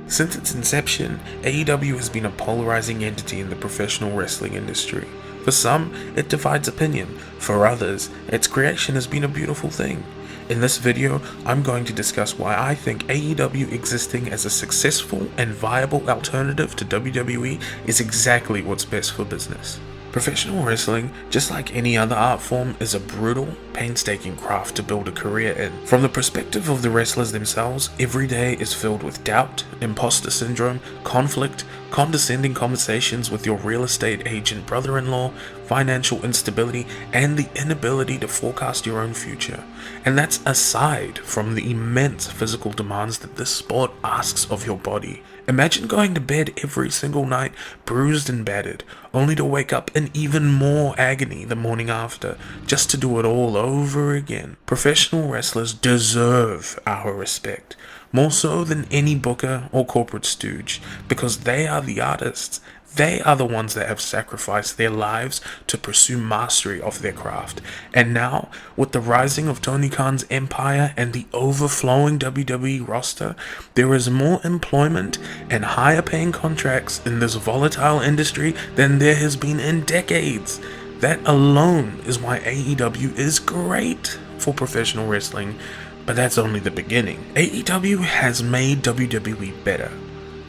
Since its inception, AEW has been a polarizing entity in the professional wrestling industry. For some, it divides opinion. For others, its creation has been a beautiful thing. In this video, I'm going to discuss why I think AEW existing as a successful and viable alternative to WWE is exactly what's best for business. Professional wrestling, just like any other art form, is a brutal, painstaking craft to build a career in. From the perspective of the wrestlers themselves, every day is filled with doubt, imposter syndrome, conflict, condescending conversations with your real estate agent brother-in-law, financial instability, and the inability to forecast your own future. And that's aside from the immense physical demands that this sport asks of your body. Imagine going to bed every single night bruised and battered, only to wake up in even more agony the morning after, just to do it all over again. Professional wrestlers deserve our respect, more so than any booker or corporate stooge, because they are the artists. They are the ones that have sacrificed their lives to pursue mastery of their craft. And now, with the rising of Tony Khan's empire and the overflowing WWE roster, there is more employment and higher paying contracts in this volatile industry than there has been in decades. That alone is why AEW is great for professional wrestling, but that's only the beginning. AEW has made WWE better.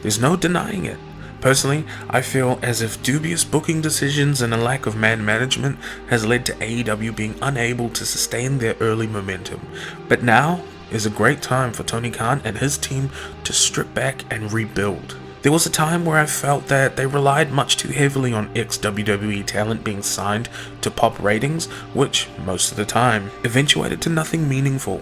There's no denying it. Personally, I feel as if dubious booking decisions and a lack of man management has led to AEW being unable to sustain their early momentum. But now is a great time for Tony Khan and his team to strip back and rebuild. There was a time where I felt that they relied much too heavily on ex-WWE talent being signed to pop ratings, which, most of the time, eventuated to nothing meaningful.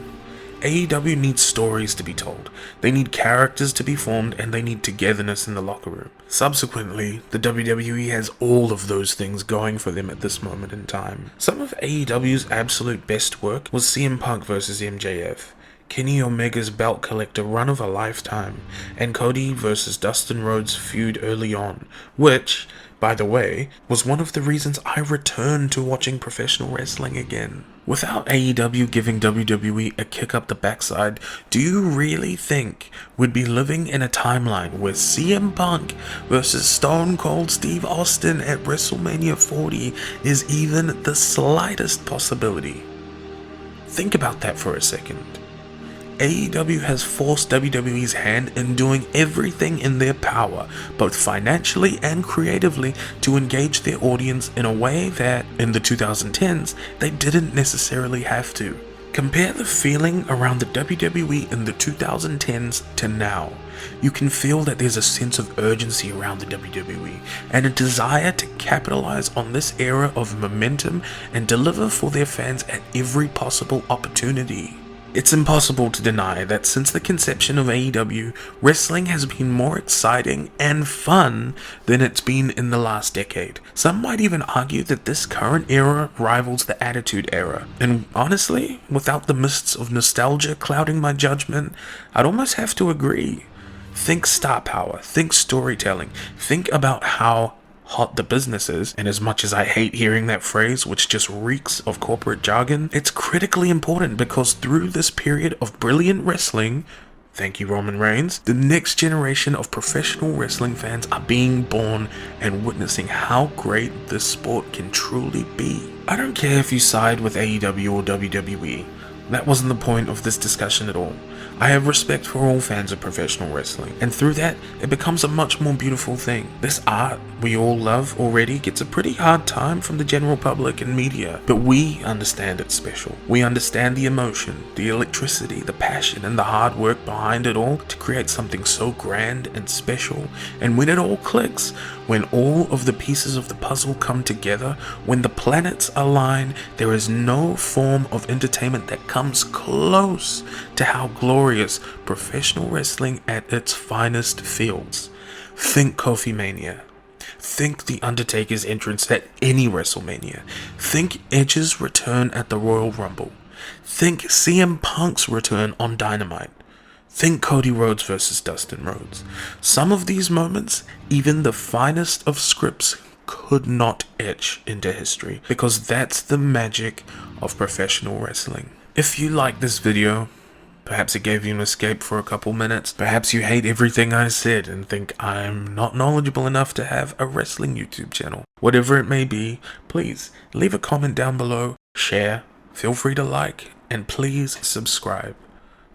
AEW needs stories to be told, they need characters to be formed, and they need togetherness in the locker room. Subsequently, the WWE has all of those things going for them at this moment in time. Some of AEW's absolute best work was CM Punk vs MJF, Kenny Omega's belt collector run of a lifetime, and Cody vs Dustin Rhodes' feud early on, which, by the way, was one of the reasons I returned to watching professional wrestling again. Without AEW giving WWE a kick up the backside, do you really think we'd be living in a timeline where CM Punk versus Stone Cold Steve Austin at WrestleMania 40 is even the slightest possibility? Think about that for a second. AEW has forced WWE's hand in doing everything in their power, both financially and creatively, to engage their audience in a way that, in the 2010s, they didn't necessarily have to. Compare the feeling around the WWE in the 2010s to now. You can feel that there's a sense of urgency around the WWE, and a desire to capitalize on this era of momentum and deliver for their fans at every possible opportunity. It's impossible to deny that since the conception of AEW, wrestling has been more exciting and fun than it's been in the last decade. Some might even argue that this current era rivals the Attitude Era. And honestly, without the mists of nostalgia clouding my judgment, I'd almost have to agree. Think star power, think storytelling, think about how hot the business is, and as much as I hate hearing that phrase, which just reeks of corporate jargon, it's critically important because through this period of brilliant wrestling, thank you Roman Reigns, the next generation of professional wrestling fans are being born and witnessing how great this sport can truly be. I don't care if you side with AEW or WWE. That wasn't the point of this discussion at all. I have respect for all fans of professional wrestling, and through that, it becomes a much more beautiful thing. This art we all love already gets a pretty hard time from the general public and media, but we understand it's special. We understand the emotion, the electricity, the passion, and the hard work behind it all to create something so grand and special. And when it all clicks, when all of the pieces of the puzzle come together, when the planets align, there is no form of entertainment that comes close to how glorious professional wrestling at its finest feels. Think Kofi Mania. Think The Undertaker's entrance at any WrestleMania. Think Edge's return at the Royal Rumble. Think CM Punk's return on Dynamite. Think Cody Rhodes versus Dustin Rhodes. Some of these moments, even the finest of scripts could not etch into history, because that's the magic of professional wrestling. If you like this video, Perhaps it gave you an escape for a couple minutes. Perhaps you hate everything I said and think I'm not knowledgeable enough to have a wrestling YouTube channel. Whatever it may be, please leave a comment down below, share, feel free to like, and please subscribe.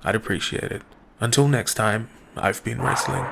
I'd appreciate it. Until next time, I've been wrestling.